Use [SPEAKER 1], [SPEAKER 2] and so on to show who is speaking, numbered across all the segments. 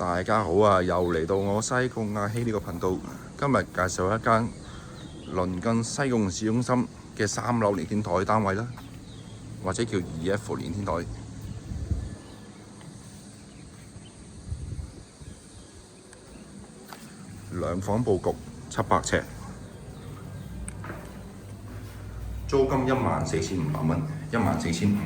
[SPEAKER 1] 大家好啊！又嚟到我西貢阿希呢個頻道，今日介紹一間鄰近西貢市中心嘅3樓連天台單位啦，或者叫2F 連天台，兩房佈局，700尺，租金14,500蚊，14,500。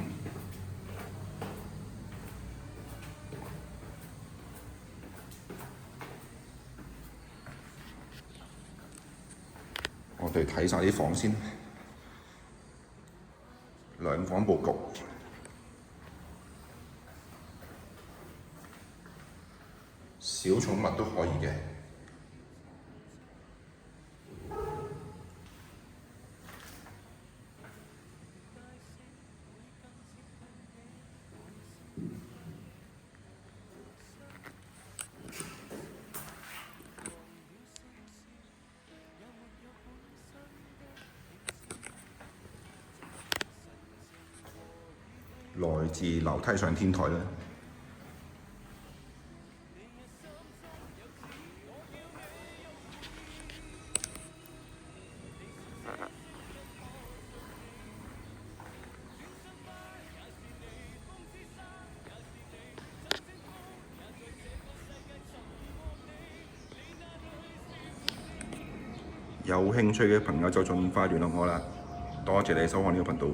[SPEAKER 1] 我哋睇晒啲房先，兩房佈局，小寵物都可以嘅。來自樓梯上天台啦，有興趣嘅朋友就盡快聯絡我啦。多謝你收看呢個頻道。